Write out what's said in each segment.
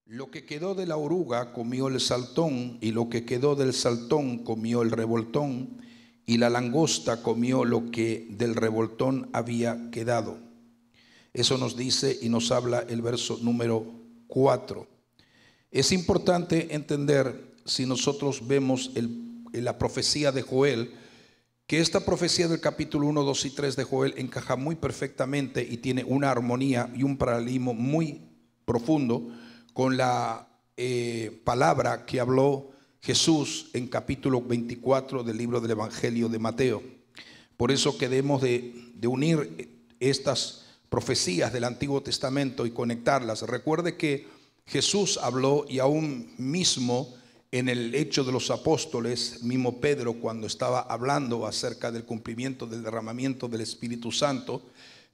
Lo que quedó de la oruga comió el saltón, y lo que quedó del saltón comió el revoltón, y la langosta comió lo que del revoltón había quedado. Eso nos dice y nos habla el verso número 4. Es importante entender, si nosotros vemos la profecía de Joel, que esta profecía del capítulo 1, 2 y 3 de Joel encaja muy perfectamente y tiene una armonía y un paralelismo muy profundo con la palabra que habló Jesús en capítulo 24 del libro del Evangelio de Mateo. Por eso que debemos de unir estas profecías del Antiguo Testamento y conectarlas. Recuerde que Jesús habló, y aún mismo en el Hecho de los Apóstoles, mismo Pedro, cuando estaba hablando acerca del cumplimiento del derramamiento del Espíritu Santo,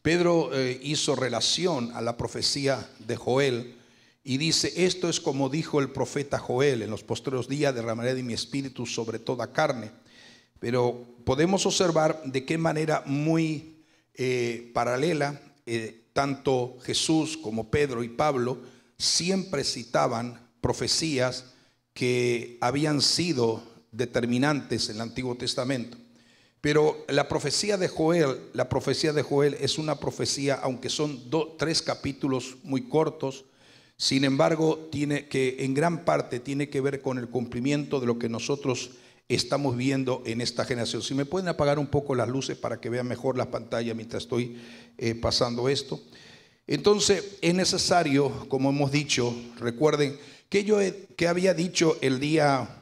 Pedro hizo relación a la profecía de Joel y dice: esto es como dijo el profeta Joel: en los postreros días derramaré de mi espíritu sobre toda carne. Pero podemos observar de qué manera muy paralela tanto Jesús como Pedro y Pablo siempre citaban profecías que habían sido determinantes en el Antiguo Testamento. Pero la profecía de Joel es una profecía, aunque son 3 capítulos muy cortos, sin embargo, tiene que en gran parte tiene que ver con el cumplimiento de lo que nosotros estamos viendo en esta generación. Si me pueden apagar un poco las luces para que vean mejor la pantalla mientras estoy pasando esto. Entonces es necesario, como hemos dicho, recuerden que había dicho el día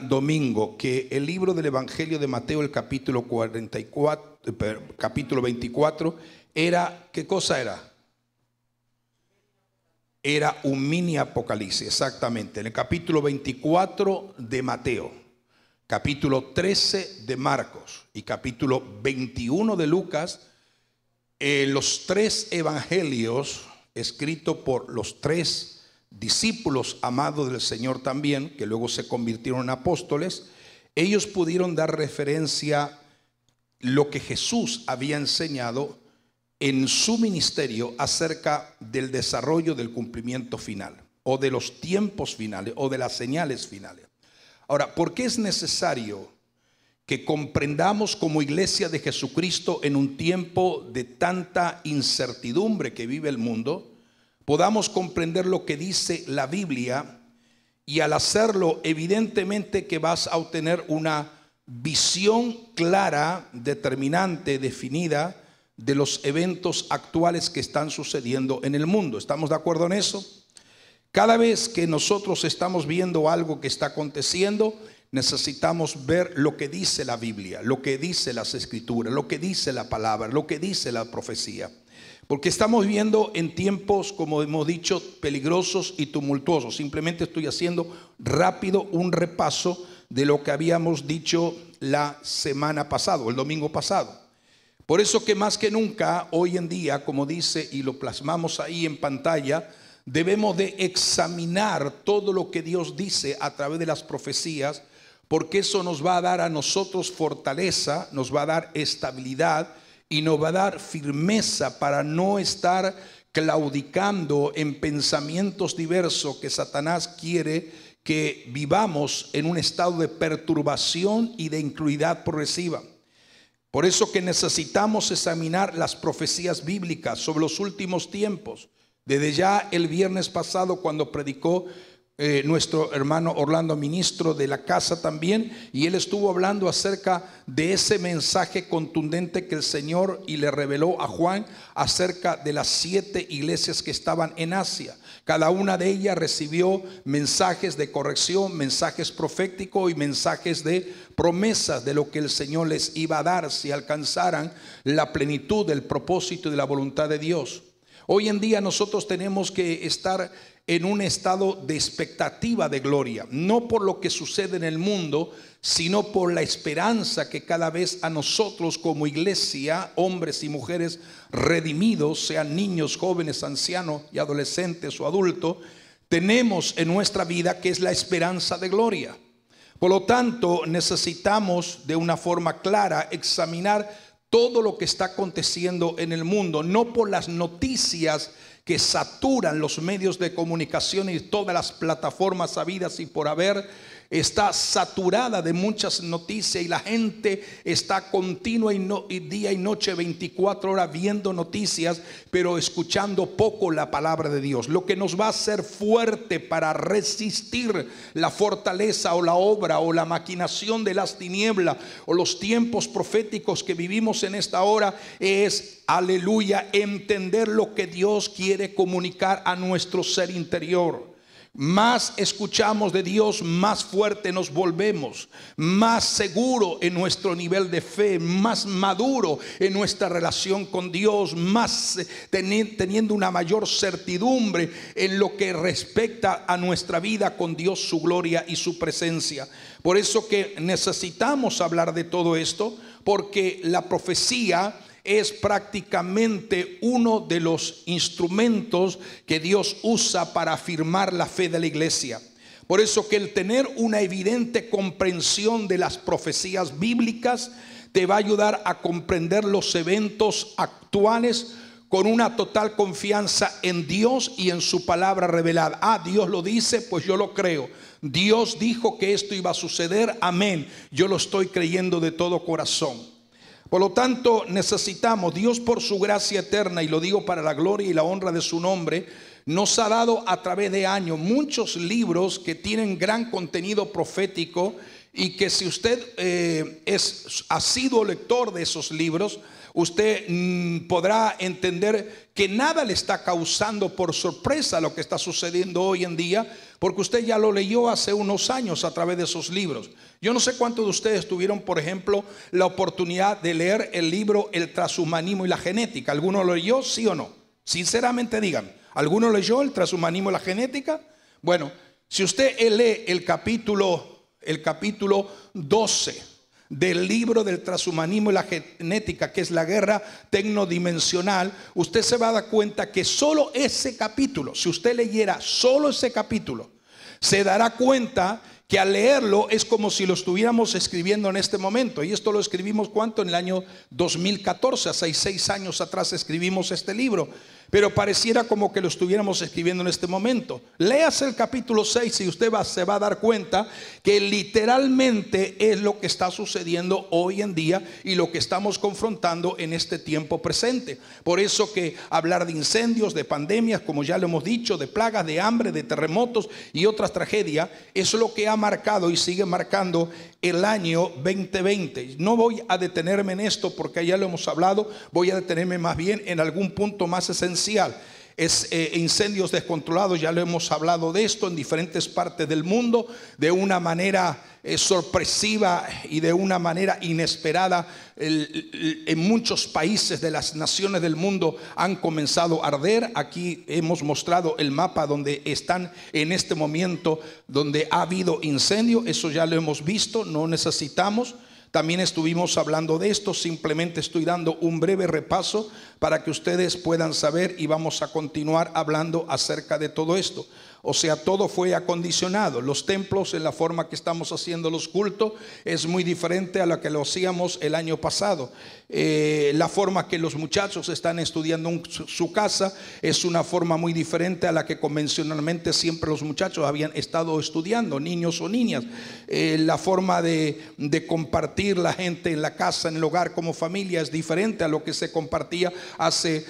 domingo, que el libro del Evangelio de Mateo, el capítulo 24, era, ¿qué cosa era? Era un mini apocalipsis, exactamente. En el capítulo 24 de Mateo, capítulo 13 de Marcos y capítulo 21 de Lucas, los 3 evangelios escritos por los 3 discípulos amados del Señor también, que luego se convirtieron en apóstoles, ellos pudieron dar referencia a lo que Jesús había enseñado en su ministerio acerca del desarrollo del cumplimiento final, o de los tiempos finales, o de las señales finales. Ahora, ¿por qué es necesario que comprendamos como iglesia de Jesucristo, en un tiempo de tanta incertidumbre que vive el mundo, podamos comprender lo que dice la Biblia? Y al hacerlo, evidentemente que vas a obtener una visión clara, determinante, definida de los eventos actuales que están sucediendo en el mundo. ¿Estamos de acuerdo en eso? Cada vez que nosotros estamos viendo algo que está aconteciendo, necesitamos ver lo que dice la Biblia, lo que dice las Escrituras, lo que dice la palabra, lo que dice la profecía. Porque estamos viviendo en tiempos, como hemos dicho, peligrosos y tumultuosos. Simplemente estoy haciendo rápido un repaso de lo que habíamos dicho la semana pasada, el domingo pasado. Por eso que más que nunca, hoy en día, como dice y lo plasmamos ahí en pantalla, debemos de examinar todo lo que Dios dice a través de las profecías, porque eso nos va a dar a nosotros fortaleza, nos va a dar estabilidad y nos va a dar firmeza para no estar claudicando en pensamientos diversos que Satanás quiere que vivamos en un estado de perturbación y de incredulidad progresiva. Por eso que necesitamos examinar las profecías bíblicas sobre los últimos tiempos. Desde ya el viernes pasado, cuando predicó nuestro hermano Orlando, ministro de la casa también, y él estuvo hablando acerca de ese mensaje contundente que el Señor y le reveló a Juan acerca de las 7 iglesias que estaban en Asia. Cada una de ellas recibió mensajes de corrección, mensajes proféticos y mensajes de promesas de lo que el Señor les iba a dar si alcanzaran la plenitud del propósito y de la voluntad de Dios. Hoy en día nosotros tenemos que estar en un estado de expectativa de gloria, no por lo que sucede en el mundo, sino por la esperanza que cada vez a nosotros como iglesia, hombres y mujeres redimidos, sean niños, jóvenes, ancianos y adolescentes o adultos, tenemos en nuestra vida, que es la esperanza de gloria. Por lo tanto, necesitamos de una forma clara examinar todo lo que está aconteciendo en el mundo, no por las noticias que saturan los medios de comunicación y todas las plataformas habidas y por haber. Está saturada de muchas noticias y la gente está continua y día y noche 24 horas viendo noticias, pero escuchando poco la palabra de Dios. Lo que nos va a hacer fuerte para resistir la fortaleza o la obra o la maquinación de las tinieblas o los tiempos proféticos que vivimos en esta hora es, aleluya, entender lo que Dios quiere comunicar a nuestro ser interior. Más escuchamos de Dios, más fuerte nos volvemos, más seguro en nuestro nivel de fe, más maduro en nuestra relación con Dios, más teniendo una mayor certidumbre en lo que respecta a nuestra vida con Dios, su gloria y su presencia. Por eso que necesitamos hablar de todo esto, porque la profecía es prácticamente uno de los instrumentos que Dios usa para afirmar la fe de la iglesia. Por eso que el tener una evidente comprensión de las profecías bíblicas te va a ayudar a comprender los eventos actuales con una total confianza en Dios y en su palabra revelada. Ah, Dios lo dice, pues yo lo creo. Dios dijo que esto iba a suceder, amén. Yo lo estoy creyendo de todo corazón. Por lo tanto, necesitamos, Dios por su gracia eterna, y lo digo para la gloria y la honra de su nombre, nos ha dado a través de años muchos libros que tienen gran contenido profético, y que si usted ha sido lector de esos libros, usted podrá entender que nada le está causando por sorpresa lo que está sucediendo hoy en día, porque usted ya lo leyó hace unos años a través de esos libros. Yo no sé cuántos de ustedes tuvieron, por ejemplo, la oportunidad de leer el libro El transhumanismo y la genética. ¿Alguno lo leyó, sí o no? Sinceramente digan, ¿alguno leyó el transhumanismo y la genética? Bueno, si usted lee el capítulo 12 del libro del transhumanismo y la genética, que es la guerra tecnodimensional, usted se va a dar cuenta que solo ese capítulo, si usted leyera solo ese capítulo, se dará cuenta que al leerlo es como si lo estuviéramos escribiendo en este momento. Y esto lo escribimos, ¿cuánto? En el año 2014, hace 6 años atrás escribimos este libro. Pero pareciera como que lo estuviéramos escribiendo en este momento. Léase el capítulo 6 y usted se va a dar cuenta que literalmente es lo que está sucediendo hoy en día y lo que estamos confrontando en este tiempo presente. Por eso que hablar de incendios, de pandemias, como ya lo hemos dicho, de plagas, de hambre, de terremotos y otras tragedias, es lo que ha marcado y sigue marcando el año 2020. No voy a detenerme en esto porque ya lo hemos hablado. Voy a detenerme más bien en algún punto más esencial. Es incendios descontrolados. Ya lo hemos hablado de esto en diferentes partes del mundo de una manera sorpresiva y de una manera inesperada. En muchos países de las naciones del mundo han comenzado a arder. Aquí hemos mostrado el mapa donde están en este momento, donde ha habido incendio. Eso ya lo hemos visto, no necesitamos. También estuvimos hablando de esto, simplemente estoy dando un breve repaso para que ustedes puedan saber, y vamos a continuar hablando acerca de todo esto. O sea, todo fue acondicionado. Los templos, en la forma que estamos haciendo los cultos, es muy diferente a la que lo hacíamos el año pasado. La forma que los muchachos están estudiando en su casa es una forma muy diferente a la que convencionalmente siempre los muchachos habían estado estudiando, niños o niñas. La forma de compartir la gente en la casa, en el hogar como familia, es diferente a lo que se compartía hace,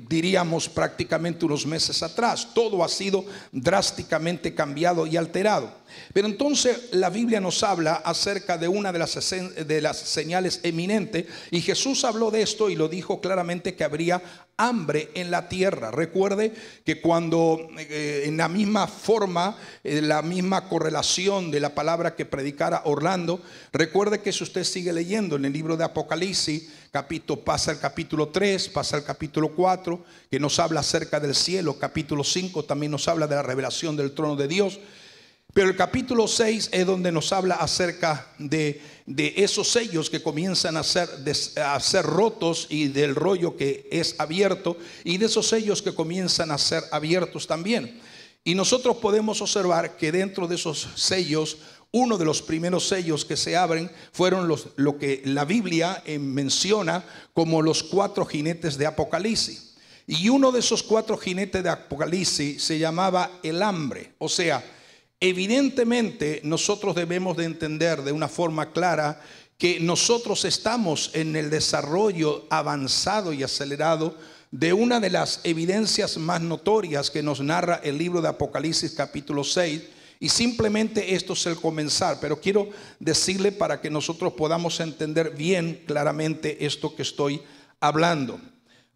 diríamos, prácticamente unos meses atrás. Todo ha sido drásticamente cambiado y alterado. Pero entonces la Biblia nos habla acerca de una de las señales eminentes, y Jesús habló de esto y lo dijo claramente, que habría hambre en la tierra. Recuerde que cuando en la misma forma, la misma correlación de la palabra que predicara Orlando, recuerde que si usted sigue leyendo en el libro de Apocalipsis, pasa el capítulo 3, pasa el capítulo 4, que nos habla acerca del cielo. Capítulo 5 también nos habla de la revelación del trono de Dios. Pero el capítulo 6 es donde nos habla acerca de esos sellos que comienzan a ser rotos, y del rollo que es abierto, y de esos sellos que comienzan a ser abiertos también. Y nosotros podemos observar que dentro de esos sellos, uno de los primeros sellos que se abren fueron lo que la Biblia menciona como los 4 jinetes de Apocalipsis. Y uno de esos 4 jinetes de Apocalipsis se llamaba el hambre. O sea, evidentemente nosotros debemos de entender de una forma clara que nosotros estamos en el desarrollo avanzado y acelerado de una de las evidencias más notorias que nos narra el libro de Apocalipsis capítulo 6. Y simplemente esto es el comenzar, pero quiero decirle para que nosotros podamos entender bien claramente esto que estoy hablando.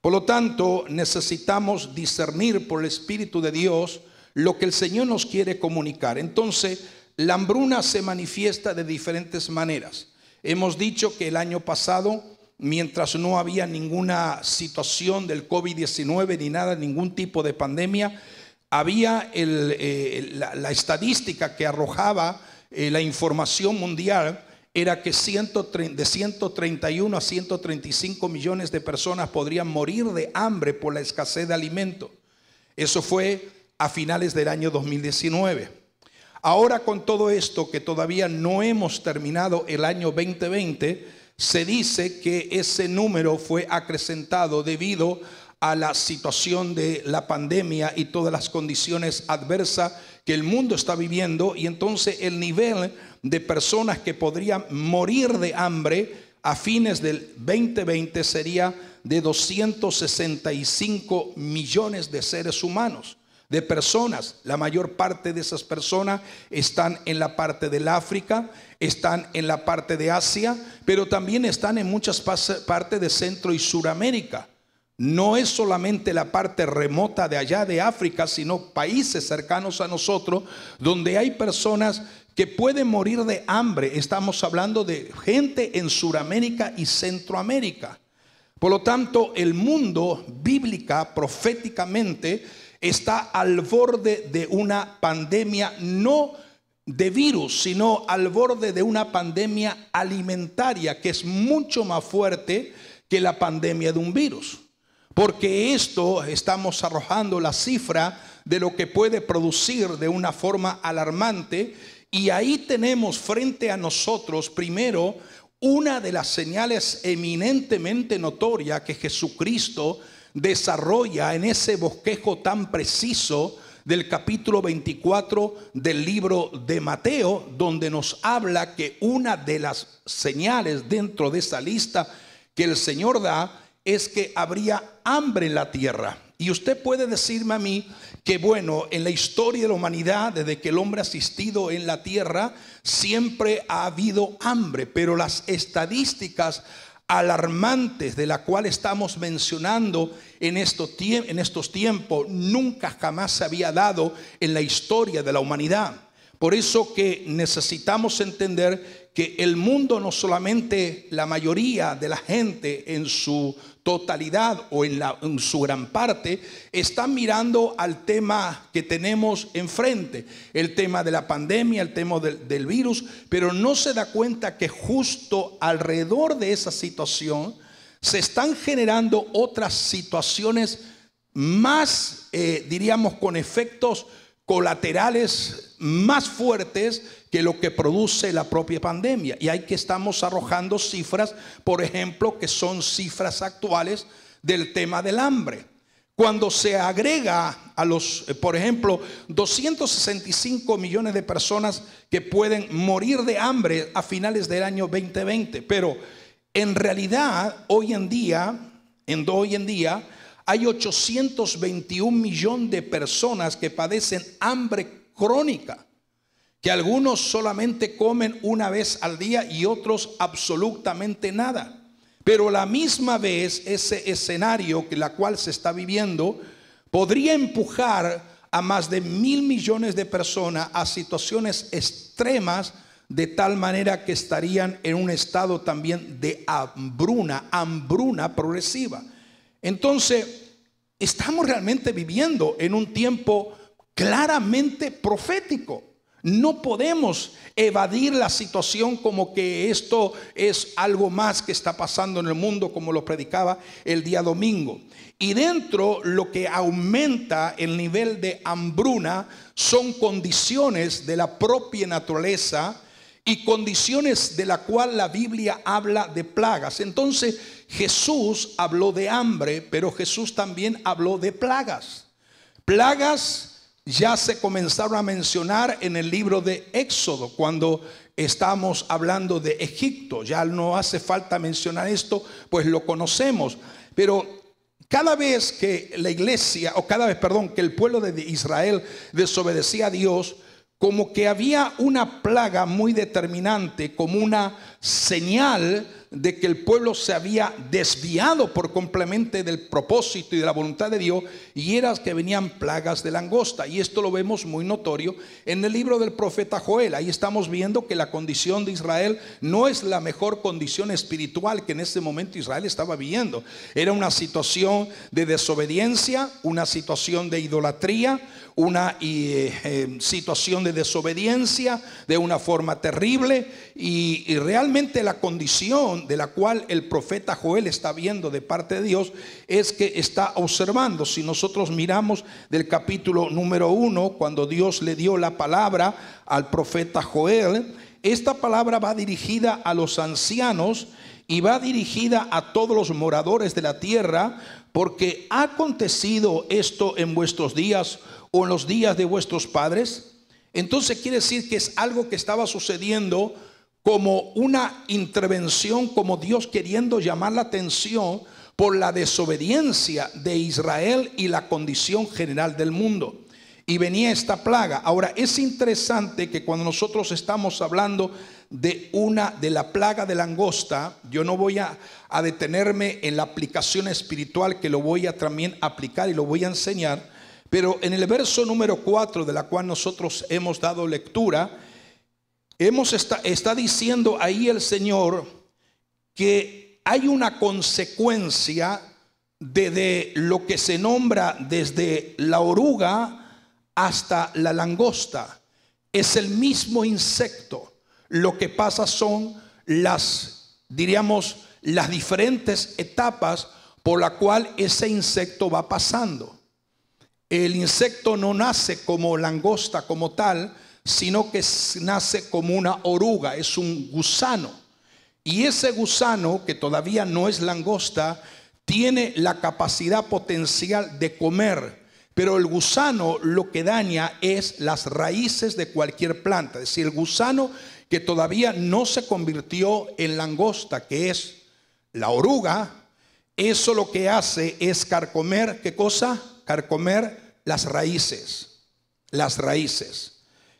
Por lo tanto, necesitamos discernir por el Espíritu de Dios lo que el Señor nos quiere comunicar. Entonces, la hambruna se manifiesta de diferentes maneras. Hemos dicho que el año pasado, mientras no había ninguna situación del COVID-19 ni nada, ningún tipo de pandemia, había la estadística que arrojaba la información mundial era que de 131 a 135 millones de personas podrían morir de hambre por la escasez de alimento. Eso fue a finales del año 2019. Ahora, con todo esto, que todavía no hemos terminado el año 2020, se dice que ese número fue acrecentado debido a la situación de la pandemia y todas las condiciones adversas que el mundo está viviendo. Y entonces el nivel de personas que podrían morir de hambre a fines del 2020 sería de 265 millones de seres humanos, de personas. La mayor parte de esas personas están en la parte del África, están en la parte de Asia, pero también están en muchas partes de Centro y Suramérica. No es solamente la parte remota de allá de África, sino países cercanos a nosotros donde hay personas que pueden morir de hambre. Estamos hablando de gente en Suramérica y Centroamérica. Por lo tanto, el mundo bíblica, proféticamente, está al borde de una pandemia, no de virus, sino al borde de una pandemia alimentaria que es mucho más fuerte que la pandemia de un virus. Porque esto estamos arrojando la cifra de lo que puede producir de una forma alarmante. Y ahí tenemos frente a nosotros primero una de las señales eminentemente notorias que Jesucristo desarrolla en ese bosquejo tan preciso del capítulo 24 del libro de Mateo, donde nos habla que una de las señales dentro de esa lista que el Señor da es que habría hambre en la tierra. Y usted puede decirme a mí que bueno, en la historia de la humanidad, desde que el hombre ha existido en la tierra, siempre ha habido hambre, pero las estadísticas alarmantes de la cual estamos mencionando en estos tiempos nunca jamás se había dado en la historia de la humanidad. Por eso que necesitamos entender que el mundo, no solamente la mayoría de la gente en su totalidad o en su gran parte, está mirando al tema que tenemos enfrente, el tema de la pandemia, el tema del virus, pero no se da cuenta que justo alrededor de esa situación se están generando otras situaciones más, diríamos, con efectos colaterales más fuertes que lo que produce la propia pandemia. Y ahí que estamos arrojando cifras, por ejemplo, que son cifras actuales del tema del hambre. Cuando se agrega a los, por ejemplo, 265 millones de personas que pueden morir de hambre a finales del año 2020, pero en realidad hoy en día hay 821 millones de personas que padecen hambre crónica, que algunos solamente comen una vez al día y otros absolutamente nada. Pero a la misma vez ese escenario que la cual se está viviendo podría empujar a más de 1.000 millones de personas a situaciones extremas, de tal manera que estarían en un estado también de hambruna progresiva. Entonces, estamos realmente viviendo en un tiempo claramente profético. No podemos evadir la situación como que esto es algo más que está pasando en el mundo, como lo predicaba el día domingo. Y dentro lo que aumenta el nivel de hambruna son condiciones de la propia naturaleza y condiciones de la cual la Biblia habla de plagas. Entonces, Jesús habló de hambre, pero Jesús también habló de plagas. Plagas ya se comenzaron a mencionar en el libro de Éxodo, cuando estamos hablando de Egipto. Ya no hace falta mencionar esto, pues lo conocemos. Pero cada vez que la iglesia, o cada vez, perdón, que el pueblo de Israel desobedecía a Dios, como que había una plaga muy determinante, como una señal de que el pueblo se había desviado por completo del propósito y de la voluntad de Dios, y era que venían plagas de langosta. Y esto lo vemos muy notorio en el libro del profeta Joel. Ahí estamos viendo que la condición de Israel no es la mejor condición espiritual que en ese momento Israel estaba viviendo. Era una situación de desobediencia, una situación de idolatría, una situación de desobediencia de una forma terrible, y realmente la condición de la cual el profeta Joel está viendo de parte de Dios es que está observando. Si nosotros miramos del capítulo número 1, cuando Dios le dio la palabra al profeta Joel, esta palabra va dirigida a los ancianos y va dirigida a todos los moradores de la tierra, porque ha acontecido esto en vuestros días o en los días de vuestros padres. Entonces quiere decir que es algo que estaba sucediendo como una intervención, como Dios queriendo llamar la atención por la desobediencia de Israel y la condición general del mundo. Y venía esta plaga. Ahora es interesante que cuando nosotros estamos hablando de la plaga de langosta, yo no voy a detenerme en la aplicación espiritual, que lo voy a también aplicar y lo voy a enseñar. Pero en el verso número 4, de la cual nosotros hemos dado lectura, está diciendo ahí el Señor que hay una consecuencia de lo que se nombra desde la oruga hasta la langosta. Es el mismo insecto. Lo que pasa son las diferentes etapas por la cual ese insecto va pasando. El insecto no nace como langosta como tal, sino que nace como una oruga, es un gusano. Y ese gusano, que todavía no es langosta, tiene la capacidad potencial de comer. Pero el gusano lo que daña es las raíces de cualquier planta. Es decir, el gusano que todavía no se convirtió en langosta, que es la oruga, eso lo que hace es carcomer, ¿qué cosa? Carcomer las raíces, las raíces.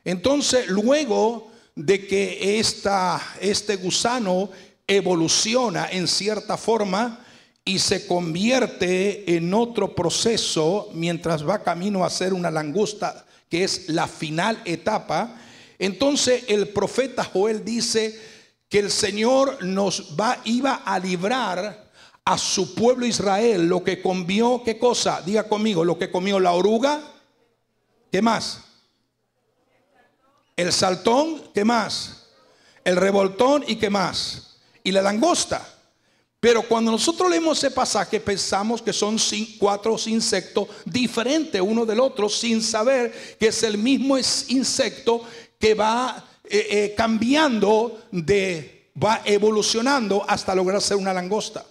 Entonces, luego de que este gusano evoluciona en cierta forma y se convierte en otro proceso mientras va camino a ser una langosta, que es la final etapa, entonces el profeta Joel dice que el Señor iba a librar a su pueblo Israel lo que comió. ¿Qué cosa? Diga conmigo, lo que comió la oruga. ¿Qué más? El saltón. ¿Qué más? El revoltón. ¿Y qué más? Y la langosta. Pero cuando nosotros leemos ese pasaje, pensamos que son 4 insectos diferentes uno del otro, sin saber que es el mismo insecto que va cambiando, va evolucionando hasta lograr ser una langosta.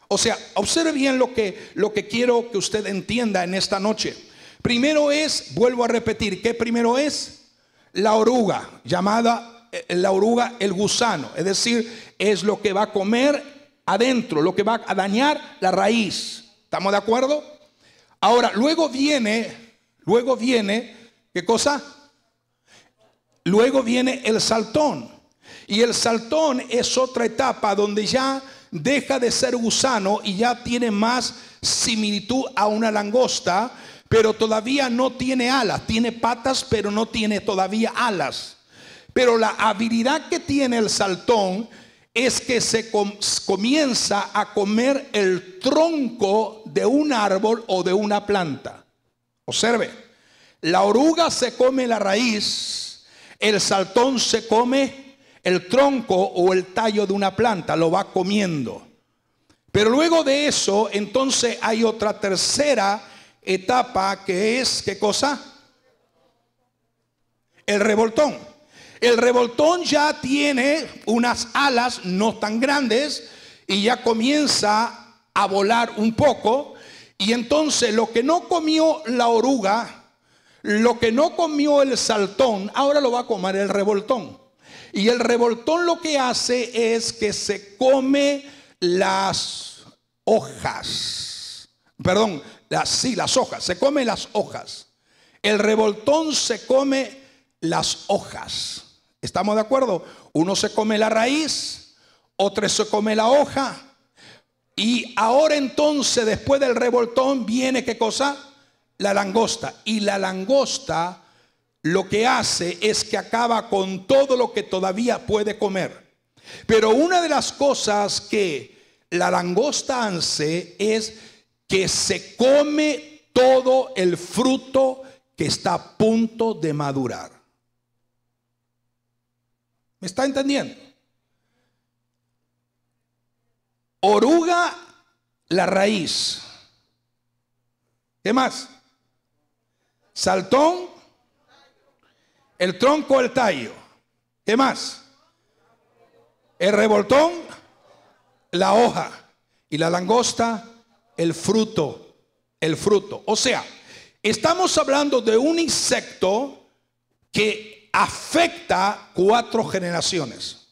O sea, observe bien lo que quiero que usted entienda en esta noche. Primero vuelvo a repetir, ¿qué primero es? La oruga, llamada la oruga el gusano. Es decir, es lo que va a comer adentro, lo que va a dañar la raíz. ¿Estamos de acuerdo? Ahora, luego viene, ¿qué cosa? Luego viene el saltón. Y el saltón es otra etapa donde ya deja de ser gusano y ya tiene más similitud a una langosta, pero todavía no tiene alas. Tiene patas, pero no tiene todavía alas. Pero la habilidad que tiene el saltón es que se comienza a comer el tronco de un árbol o de una planta. Observe, la oruga se come la raíz, el saltón se come el tronco o el tallo de una planta, lo va comiendo. Pero luego de eso, entonces hay otra tercera etapa que es, ¿qué cosa? El revoltón. El revoltón ya tiene unas alas no tan grandes y ya comienza a volar un poco. Y entonces lo que no comió la oruga, lo que no comió el saltón, ahora lo va a comer el revoltón. Y el revoltón lo que hace es que se come las hojas. Perdón, las hojas. Se come las hojas. El revoltón se come las hojas. ¿Estamos de acuerdo? Uno se come la raíz, otro se come la hoja. Y ahora entonces, después del revoltón, viene ¿qué cosa? La langosta. Y la langosta lo que hace es que acaba con todo lo que todavía puede comer. Pero una de las cosas que la langosta hace es que se come todo el fruto que está a punto de madurar. ¿Me está entendiendo? Oruga, la raíz. ¿Qué más? Saltón, el tronco, el tallo. ¿Qué más? El revoltón, la hoja. Y la langosta, el fruto. El fruto. O sea, estamos hablando de un insecto que afecta 4 generaciones.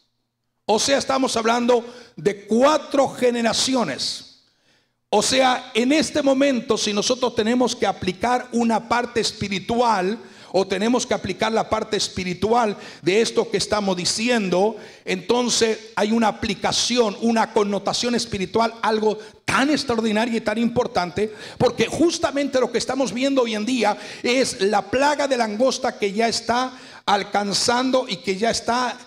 O sea, estamos hablando de 4 generaciones. O sea, en este momento, si nosotros tenemos que aplicar una parte espiritual, o tenemos que aplicar la parte espiritual de esto que estamos diciendo, entonces hay una aplicación, una connotación espiritual, algo tan extraordinario y tan importante, porque justamente lo que estamos viendo hoy en día es la plaga de langosta que ya está alcanzando y que ya está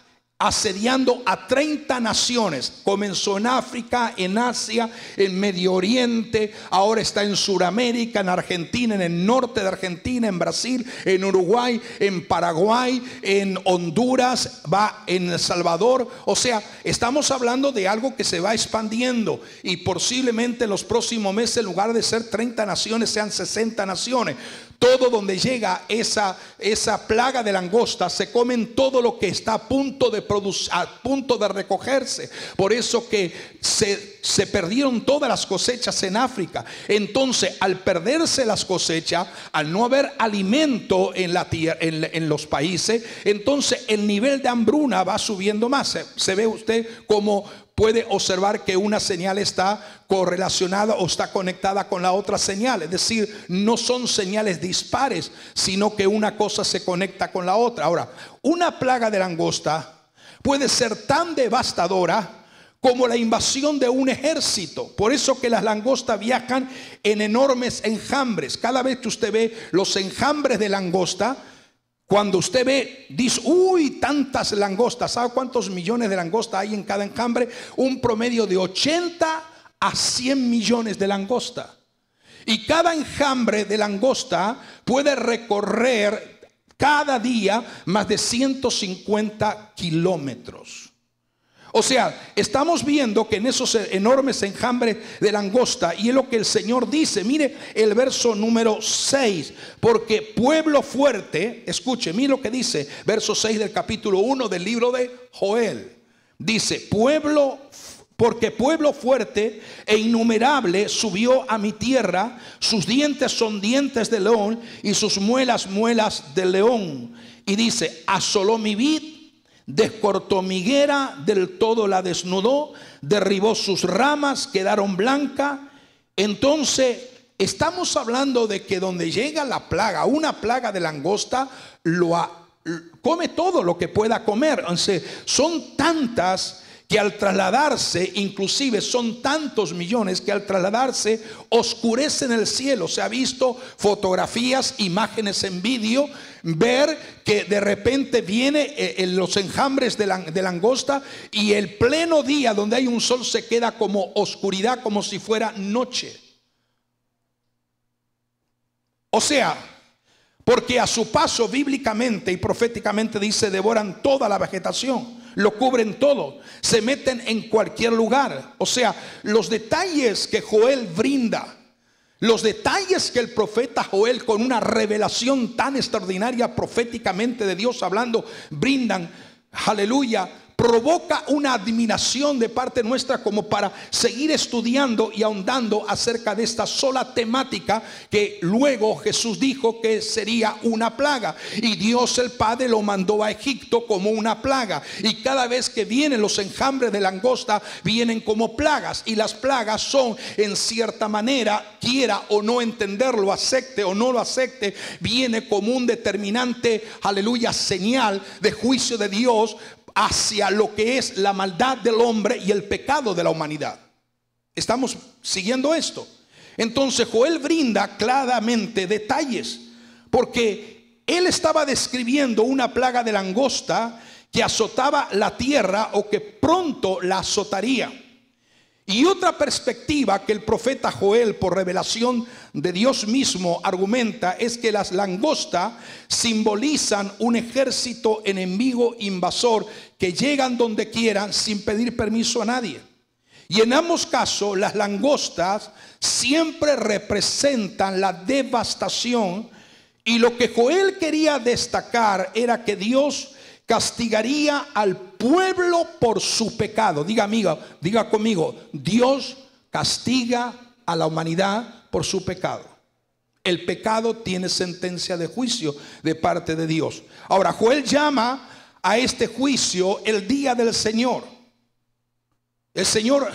asediando a 30 naciones. Comenzó en África, en Asia, en Medio Oriente, ahora está en Sudamérica, en Argentina, en el norte de Argentina, en Brasil, en Uruguay, en Paraguay, en Honduras, va en El Salvador. O sea, estamos hablando de algo que se va expandiendo y posiblemente en los próximos meses, en lugar de ser 30 naciones, sean 60 naciones. Todo donde llega esa plaga de langosta, se comen todo lo que está a punto de producir, a punto de recogerse. Por eso que se perdieron todas las cosechas en África. Entonces, al perderse las cosechas, al no haber alimento en la tierra, en los países, entonces el nivel de hambruna va subiendo más. Se ve usted como puede observar que una señal está correlacionada o está conectada con la otra señal. Es decir, no son señales dispares, sino que una cosa se conecta con la otra. Ahora, una plaga de langosta puede ser tan devastadora como la invasión de un ejército. Por eso que las langostas viajan en enormes enjambres. Cada vez que usted ve los enjambres de langosta, cuando usted ve, dice, uy, tantas langostas. ¿Sabe cuántos millones de langostas hay en cada enjambre? Un promedio de 80 a 100 millones de langostas. Y cada enjambre de langosta puede recorrer cada día más de 150 kilómetros. O sea, estamos viendo que en esos enormes enjambres de langosta, y es lo que el Señor dice, mire el verso número 6, porque pueblo fuerte, escuche, mire lo que dice, verso 6 del capítulo 1 del libro de Joel, dice, porque pueblo fuerte e innumerable subió a mi tierra, sus dientes son dientes de león y sus muelas, muelas de león, y dice, asoló mi vid, descortó mi higuera, del todo la desnudó, derribó sus ramas, quedaron blancas. Entonces estamos hablando de que donde llega la plaga, una plaga de langosta, come todo lo que pueda comer. Entonces, son tantas que al trasladarse, inclusive son tantos millones que al trasladarse oscurecen el cielo. Se ha visto fotografías, imágenes en vídeo, ver que de repente viene en los enjambres de langosta y el pleno día donde hay un sol se queda como oscuridad, como si fuera noche. O sea, porque a su paso bíblicamente y proféticamente dice, devoran toda la vegetación, lo cubren todo, se meten en cualquier lugar. O sea, los detalles que Joel brinda, los detalles que el profeta Joel, con una revelación tan extraordinaria proféticamente de Dios hablando, brindan, aleluya, provoca una admiración de parte nuestra como para seguir estudiando y ahondando acerca de esta sola temática que luego Jesús dijo que sería una plaga, y Dios el Padre lo mandó a Egipto como una plaga, y cada vez que vienen los enjambres de langosta vienen como plagas, y las plagas son, en cierta manera, quiera o no entenderlo, acepte o no lo acepte, viene como un determinante, aleluya, señal de juicio de Dios hacia lo que es la maldad del hombre y el pecado de la humanidad. ¿Estamos siguiendo esto? Entonces Joel brinda claramente detalles, porque él estaba describiendo una plaga de langosta que azotaba la tierra o que pronto la azotaría. Y otra perspectiva que el profeta Joel, por revelación de Dios mismo, argumenta es que las langostas simbolizan un ejército enemigo invasor que llegan donde quieran sin pedir permiso a nadie. Y en ambos casos las langostas siempre representan la devastación, y lo que Joel quería destacar era que Dios castigaría al pueblo por su pecado. Diga, amiga, diga conmigo: Dios castiga a la humanidad por su pecado. El pecado tiene sentencia de juicio de parte de Dios. Ahora, Joel llama a este juicio el día del Señor. El Señor,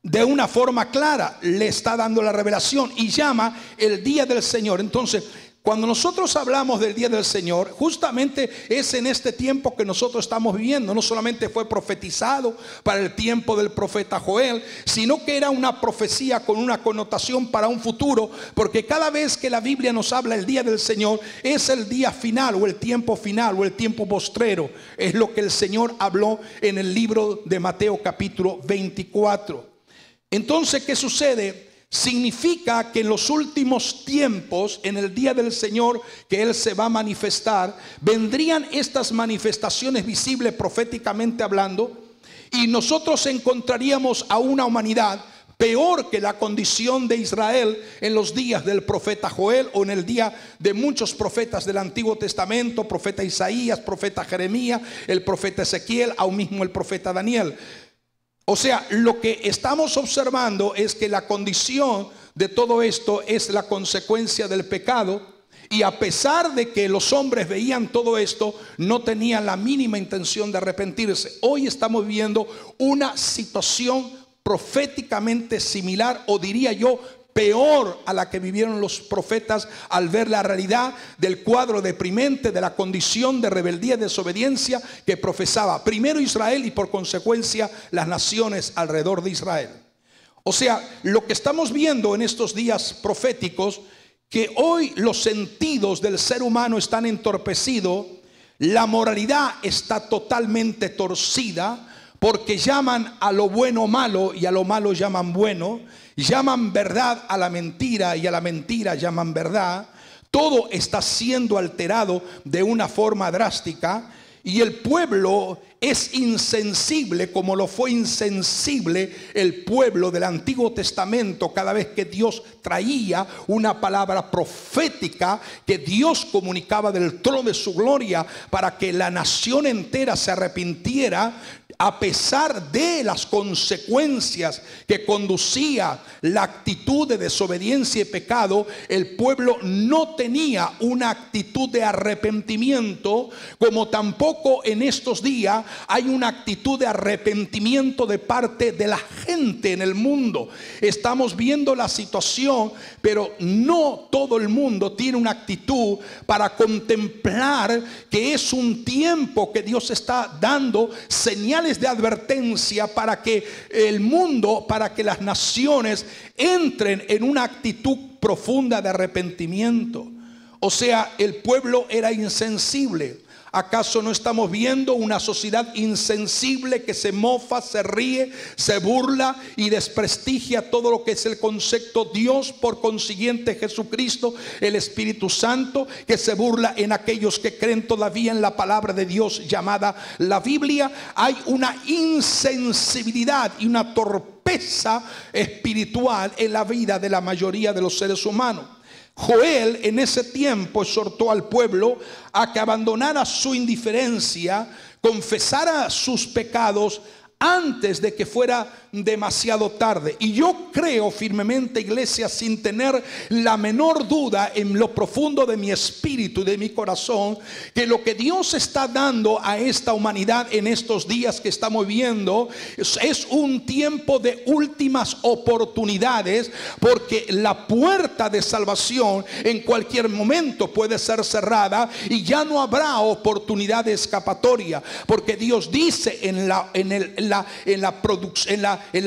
de una forma clara, le está dando la revelación y llama el día del Señor. Entonces, cuando nosotros hablamos del día del Señor, justamente es en este tiempo que nosotros estamos viviendo. No solamente fue profetizado para el tiempo del profeta Joel, sino que era una profecía con una connotación para un futuro, porque cada vez que la Biblia nos habla del día del Señor, es el día final o el tiempo postrero. Es lo que el Señor habló en el libro de Mateo capítulo 24. Entonces, ¿qué sucede? Significa que en los últimos tiempos, en el día del Señor que Él se va a manifestar, vendrían estas manifestaciones visibles proféticamente hablando, y nosotros encontraríamos a una humanidad peor que la condición de Israel en los días del profeta Joel o en el día de muchos profetas del Antiguo Testamento: profeta Isaías, profeta Jeremías, el profeta Ezequiel, aún mismo el profeta Daniel. O sea, lo que estamos observando es que la condición de todo esto es la consecuencia del pecado, y a pesar de que los hombres veían todo esto, no tenían la mínima intención de arrepentirse. Hoy estamos viviendo una situación proféticamente similar, o diría yo, peor a la que vivieron los profetas al ver la realidad del cuadro deprimente de la condición de rebeldía y desobediencia que profesaba primero Israel y por consecuencia las naciones alrededor de Israel. O sea, lo que estamos viendo en estos días proféticos, que hoy los sentidos del ser humano están entorpecidos, la moralidad está totalmente torcida, porque llaman a lo bueno malo y a lo malo llaman bueno, llaman verdad a la mentira y a la mentira llaman verdad. Todo está siendo alterado de una forma drástica, y el pueblo es insensible como lo fue insensible el pueblo del Antiguo Testamento cada vez que Dios traía una palabra profética que Dios comunicaba del trono de su gloria para que la nación entera se arrepintiera. A pesar de las consecuencias que conducía la actitud de desobediencia y pecado, el pueblo no tenía una actitud de arrepentimiento, como tampoco en estos días hay una actitud de arrepentimiento de parte de la gente en el mundo. Estamos viendo la situación, pero no todo el mundo tiene una actitud para contemplar que es un tiempo que Dios está dando señales de advertencia para que el mundo, para que las naciones entren en una actitud profunda de arrepentimiento. O sea, el pueblo era insensible. ¿Acaso no estamos viendo una sociedad insensible que se mofa, se ríe, se burla y desprestigia todo lo que es el concepto Dios, por consiguiente Jesucristo, el Espíritu Santo, que se burla en aquellos que creen todavía en la palabra de Dios llamada la Biblia? Hay una insensibilidad y una torpeza espiritual en la vida de la mayoría de los seres humanos. Joel en ese tiempo exhortó al pueblo a que abandonara su indiferencia, confesara sus pecados antes de que fuera demasiado tarde. Y yo creo firmemente, iglesia, sin tener la menor duda en lo profundo de mi espíritu y de mi corazón, que lo que Dios está dando a esta humanidad en estos días que estamos viviendo es un tiempo de últimas oportunidades, porque la puerta de salvación en cualquier momento puede ser cerrada y ya no habrá oportunidad de escapatoria, porque Dios dice en la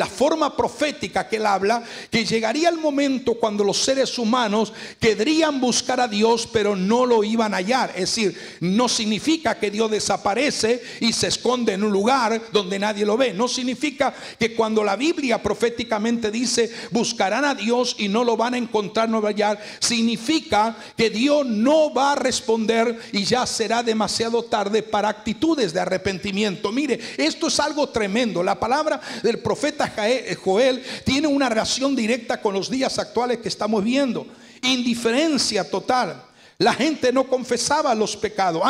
forma profética que él habla, que llegaría el momento cuando los seres humanos querrían buscar a Dios, pero no lo iban a hallar. Es decir, no significa que Dios desaparece y se esconde en un lugar donde nadie lo ve. No significa que cuando la Biblia proféticamente dice buscarán a Dios y no lo van a encontrar, no lo van a hallar, significa que Dios no va a responder y ya será demasiado tarde para actitudes de arrepentimiento. Mire, esto es algo tremendo. La palabra del profeta Joel tiene una relación directa con los días actuales que estamos viendo. Indiferencia total. La gente no confesaba los pecados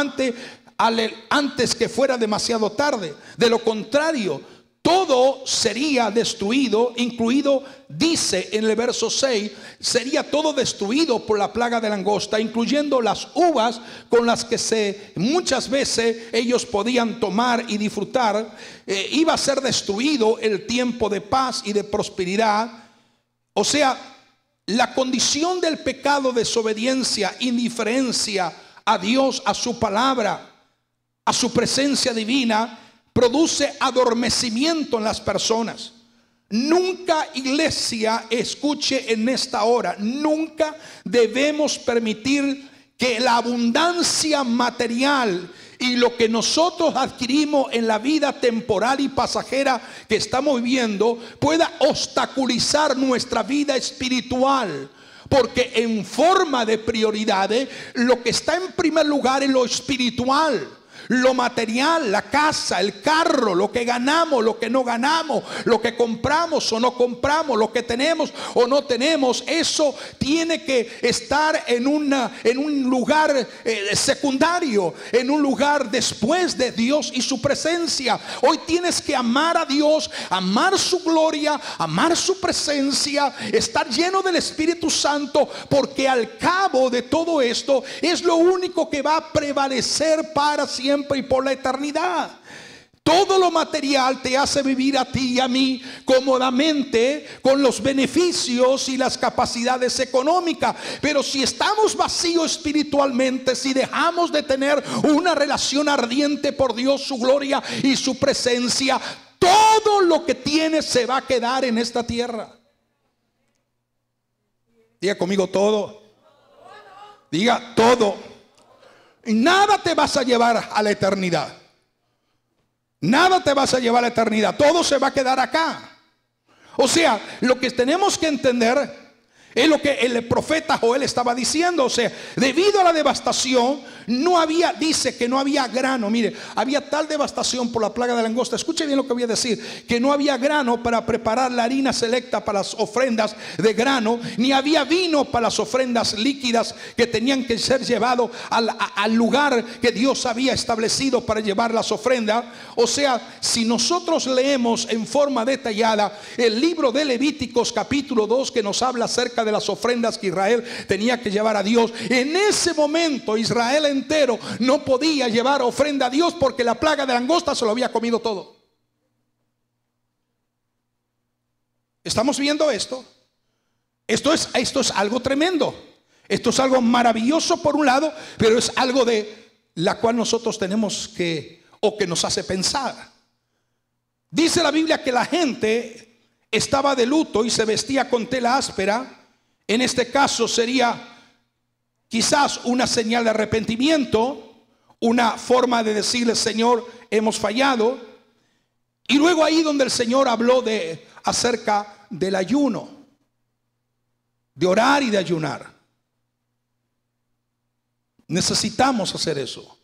antes que fuera demasiado tarde. De lo contrario, todo sería destruido, incluido, dice en el verso 6, sería todo destruido por la plaga de langosta, incluyendo las uvas con las que muchas veces ellos podían tomar y disfrutar. Iba a ser destruido el tiempo de paz y de prosperidad. O sea, la condición del pecado, desobediencia, indiferencia a Dios, a su palabra, a su presencia divina, produce adormecimiento en las personas. Nunca, iglesia, escuche en esta hora, nunca debemos permitir que la abundancia material y lo que nosotros adquirimos en la vida temporal y pasajera que estamos viviendo pueda obstaculizar nuestra vida espiritual. Porque en forma de prioridades, lo que está en primer lugar es lo espiritual. Lo material, la casa, el carro, lo que ganamos, lo que no ganamos, lo que compramos o no compramos, lo que tenemos o no tenemos, eso tiene que estar en un lugar secundario, en un lugar después de Dios y su presencia. Hoy tienes que amar a Dios, amar su gloria, amar su presencia, estar lleno del Espíritu Santo, porque al cabo de todo esto es lo único que va a prevalecer para siempre y por la eternidad. Todo lo material te hace vivir a ti y a mí cómodamente con los beneficios y las capacidades económicas, pero si estamos vacíos espiritualmente, si dejamos de tener una relación ardiente por Dios, su gloria y su presencia, todo lo que tienes se va a quedar en esta tierra. Diga conmigo todo. Diga todo. Y nada te vas a llevar a la eternidad. Nada te vas a llevar a la eternidad. Todo se va a quedar acá. O sea, lo que tenemos que entender es lo que el profeta Joel estaba diciendo. O sea, debido a la devastación, dice que no había grano. Mire, había tal devastación por la plaga de langosta. Escuche bien lo que voy a decir: que no había grano para preparar la harina selecta para las ofrendas de grano, ni había vino para las ofrendas líquidas que tenían que ser llevados al lugar que Dios había establecido para llevar las ofrendas. O sea, si nosotros leemos en forma detallada el libro de Levíticos capítulo 2, que nos habla acerca de las ofrendas que Israel tenía que llevar a Dios, en ese momento Israel entero no podía llevar ofrenda a Dios, porque la plaga de langosta se lo había comido todo. ¿Estamos viendo esto? Esto es algo tremendo. Esto es algo maravilloso por un lado, pero es algo de la cual nosotros tenemos que nos hace pensar. Dice la Biblia que la gente estaba de luto y se vestía con tela áspera. En este caso sería quizás una señal de arrepentimiento, una forma de decirle: Señor, hemos fallado. Y luego ahí donde el Señor habló acerca del ayuno, de orar y de ayunar. Necesitamos hacer eso,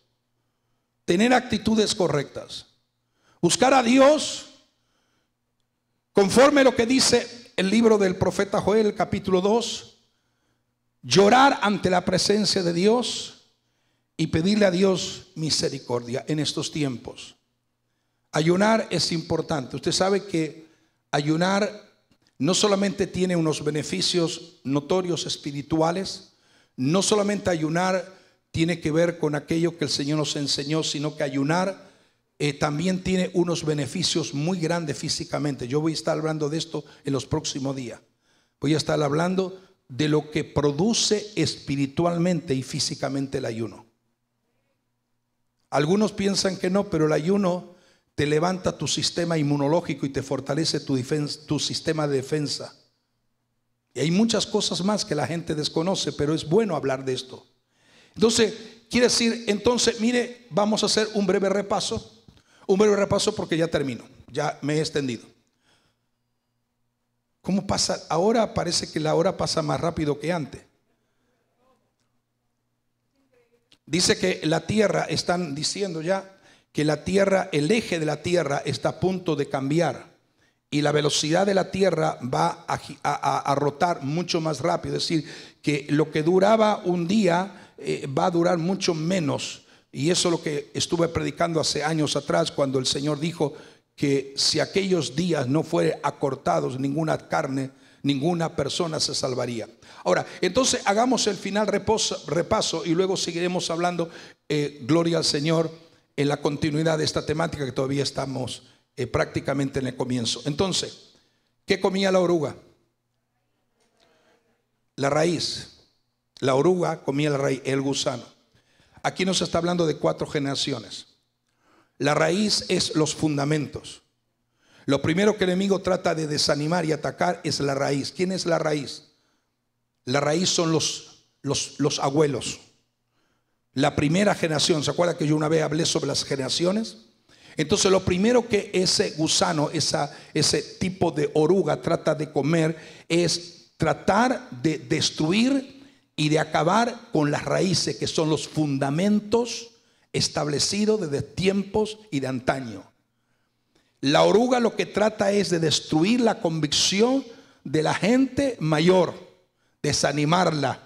tener actitudes correctas, buscar a Dios conforme a lo que dice el libro del profeta Joel, capítulo 2. llorar ante la presencia de Dios y pedirle a Dios misericordia en estos tiempos. Ayunar es importante. Usted sabe que ayunar no solamente tiene unos beneficios notorios espirituales, no solamente ayunar tiene que ver con aquello que el Señor nos enseñó, sino que ayunar también tiene unos beneficios muy grandes físicamente. Yo voy a estar hablando de esto en los próximos días. Voy a estar hablando de lo que produce espiritualmente y físicamente el ayuno. Algunos piensan que no, pero el ayuno te levanta tu sistema inmunológico y te fortalece tu sistema de defensa. Y hay muchas cosas más que la gente desconoce, pero es bueno hablar de esto. Entonces, quiere decir, mire, vamos a hacer un breve repaso porque ya termino, ya me he extendido. ¿Cómo pasa? Ahora parece que la hora pasa más rápido que antes. Dice que la tierra, están diciendo ya que la tierra, el eje de la tierra está a punto de cambiar y la velocidad de la tierra va a rotar mucho más rápido. Es decir, que lo que duraba un día va a durar mucho menos. Y eso es lo que estuve predicando hace años atrás, cuando el Señor dijo que si aquellos días no fueran acortados, ninguna carne, ninguna persona se salvaría. Ahora, entonces hagamos el final repaso y luego seguiremos hablando, gloria al Señor, en la continuidad de esta temática que todavía estamos prácticamente en el comienzo. Entonces, ¿qué comía la oruga? La raíz. La oruga comía la raíz, el gusano. Aquí nos está hablando de 4 generaciones. La raíz es los fundamentos. Lo primero que el enemigo trata de desanimar y atacar es la raíz. ¿Quién es la raíz? La raíz son los abuelos. La primera generación. ¿Se acuerda que yo una vez hablé sobre las generaciones? Entonces lo primero que ese gusano, ese tipo de oruga trata de comer es tratar de destruir y de acabar con las raíces, que son los fundamentos establecidos desde tiempos y de antaño. La oruga lo que trata es de destruir la convicción de la gente mayor, desanimarla,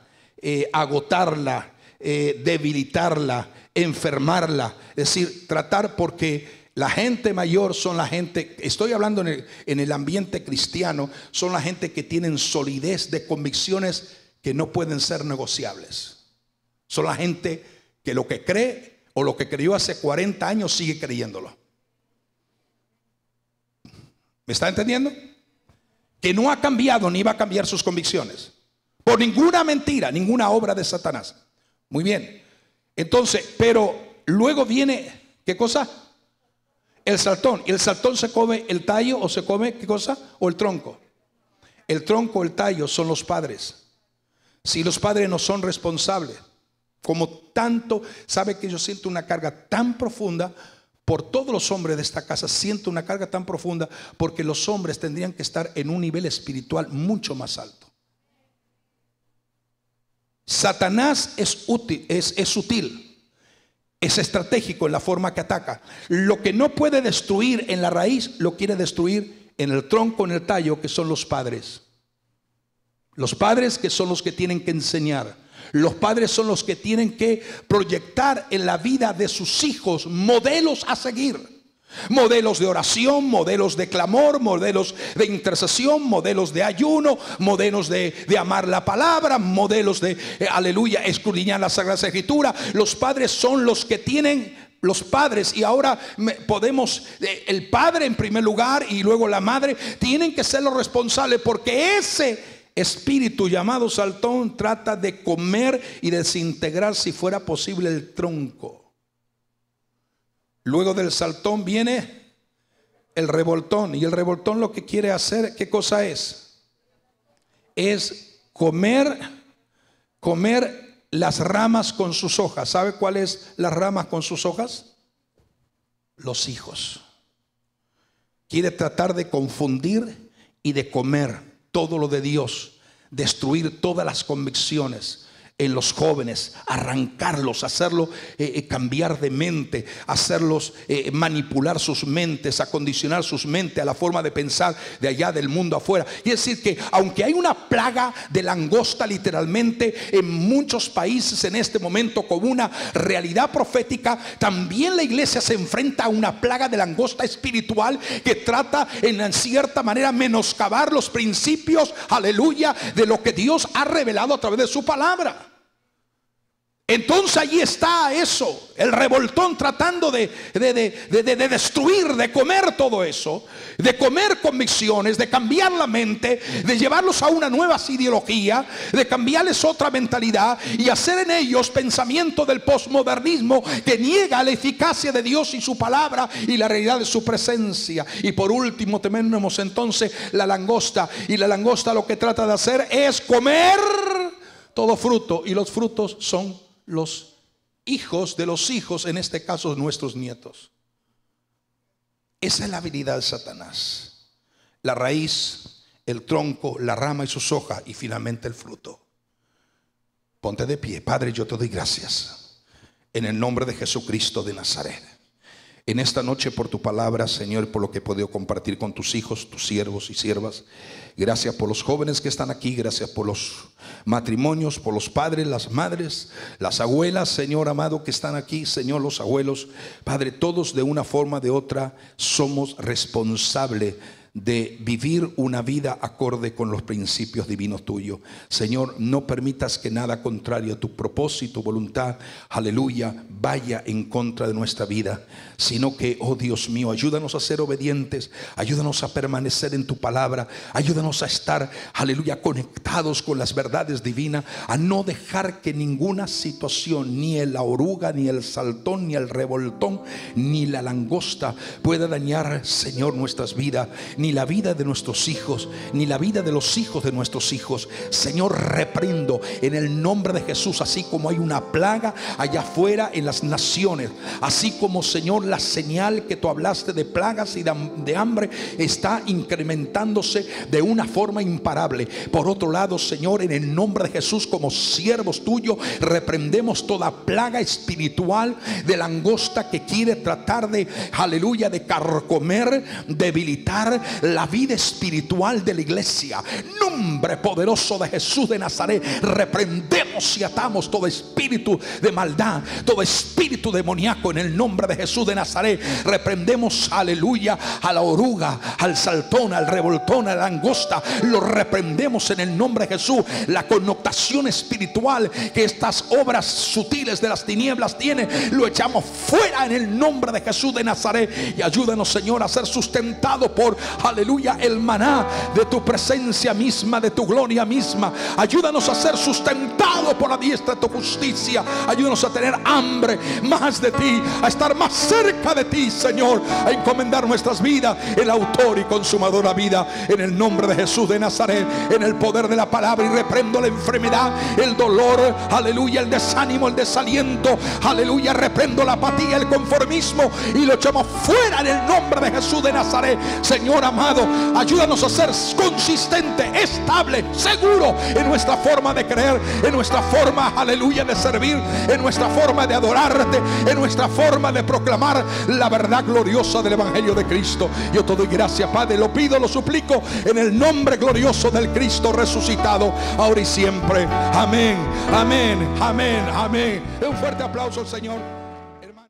agotarla, debilitarla, enfermarla. Es decir, tratar, porque la gente mayor son la gente, estoy hablando en el ambiente cristiano, son la gente que tienen solidez de convicciones que no pueden ser negociables. Son la gente que lo que cree o lo que creyó hace 40 años sigue creyéndolo. ¿Me está entendiendo? Que no ha cambiado ni va a cambiar sus convicciones por ninguna mentira, ninguna obra de Satanás. Muy bien. Entonces, pero luego viene, ¿qué cosa? El saltón. ¿Y el saltón se come el tallo o se come qué cosa? O el tronco. El tronco o el tallo son los padres. Si los padres no son responsables, como tanto, sabe que yo siento una carga tan profunda por todos los hombres de esta casa. Siento una carga tan profunda porque los hombres tendrían que estar en un nivel espiritual mucho más alto. Satanás es útil, es sutil, es estratégico en la forma que ataca. Lo que no puede destruir en la raíz, lo quiere destruir en el tronco, en el tallo, que son los padres. Los padres, que son los que tienen que enseñar. Los padres son los que tienen que proyectar en la vida de sus hijos modelos a seguir. Modelos de oración, modelos de clamor, modelos de intercesión, modelos de ayuno, modelos de amar la palabra, modelos de, aleluya, escudriñar la Sagrada Escritura. Los padres son los que tienen, los padres, y ahora podemos, el padre en primer lugar y luego la madre, tienen que ser los responsables, porque ese espíritu llamado saltón trata de comer y desintegrar, si fuera posible, el tronco. Luego del saltón viene el revoltón, y el revoltón lo que quiere hacer, ¿qué cosa es? Es comer las ramas con sus hojas. ¿Sabe cuál es las ramas con sus hojas? Los hijos. Quiere tratar de confundir y de comer todo lo de Dios, destruir todas las convicciones. en los jóvenes, arrancarlos, hacerlos cambiar de mente, hacerlos manipular sus mentes, acondicionar sus mentes a la forma de pensar de allá del mundo afuera. Y es decir que aunque hay una plaga de langosta literalmente en muchos países en este momento como una realidad profética, también la iglesia se enfrenta a una plaga de langosta espiritual que trata en cierta manera menoscabar los principios, aleluya, de lo que Dios ha revelado a través de su palabra. Entonces allí está eso, el revoltón tratando de destruir, de comer todo eso, de comer convicciones, de cambiar la mente, de llevarlos a una nueva ideología, de cambiarles otra mentalidad y hacer en ellos pensamiento del posmodernismo que niega la eficacia de Dios y su palabra y la realidad de su presencia. Y por último tenemos entonces la langosta, y la langosta lo que trata de hacer es comer todo fruto, y los frutos son los hijos de los hijos, en este caso nuestros nietos. Esa es la habilidad de Satanás: la raíz, el tronco, la rama y sus hojas, y finalmente el fruto. Ponte de pie. Padre, yo te doy gracias en el nombre de Jesucristo de Nazaret, en esta noche por tu palabra, Señor, por lo que he podido compartir con tus hijos, tus siervos y siervas. Gracias por los jóvenes que están aquí, gracias por los matrimonios, por los padres, las madres, las abuelas, Señor amado, que están aquí, Señor, los abuelos. Padre, todos de una forma o de otra somos responsables de vivir una vida acorde con los principios divinos tuyos. Señor, no permitas que nada contrario a tu propósito, voluntad, aleluya, vaya en contra de nuestra vida, sino que, oh Dios mío, ayúdanos a ser obedientes, ayúdanos a permanecer en tu palabra, ayúdanos a estar, aleluya, conectados con las verdades divinas, a no dejar que ninguna situación, ni la oruga, ni el saltón, ni el revoltón, ni la langosta pueda dañar, Señor, nuestras vidas, ni la vida de nuestros hijos, ni la vida de los hijos de nuestros hijos. Señor, reprendo en el nombre de Jesús, así como hay una plaga allá afuera en las naciones, así como, Señor, la señal que tú hablaste de plagas y de hambre está incrementándose de una forma imparable. Por otro lado, Señor, en el nombre de Jesús, como siervos tuyos, reprendemos toda plaga espiritual de langosta que quiere tratar de, aleluya, de carcomer, debilitar la vida espiritual de la iglesia. Nombre poderoso de Jesús de Nazaret, reprendemos y atamos todo espíritu de maldad, todo espíritu demoníaco en el nombre de Jesús de Nazaret. Reprendemos, aleluya, a la oruga, al saltón, al revoltón, a la langosta. Lo reprendemos en el nombre de Jesús. La connotación espiritual que estas obras sutiles de las tinieblas tienen, lo echamos fuera en el nombre de Jesús de Nazaret. Y ayúdanos, Señor, a ser sustentados por, aleluya, el maná de tu presencia misma, de tu gloria misma. Ayúdanos a ser sustentados por la diestra de tu justicia. Ayúdanos a tener hambre más de ti, a estar más cerca de ti, Señor, a encomendar nuestras vidas, el autor y consumador de la vida, en el nombre de Jesús de Nazaret, en el poder de la palabra. Y reprendo la enfermedad, el dolor, aleluya, el desánimo, el desaliento, aleluya. Reprendo la apatía, el conformismo, y lo echamos fuera en el nombre de Jesús de Nazaret. Señor amado, ayúdanos a ser consistente, estable, seguro en nuestra forma de creer, en nuestra forma, aleluya, de servir, en nuestra forma de adorarte, en nuestra forma de proclamar la verdad gloriosa del evangelio de Cristo. Yo te doy gracias, Padre, lo pido, lo suplico en el nombre glorioso del Cristo resucitado, ahora y siempre. Amén, amén, amén, amén. Un fuerte aplauso al Señor.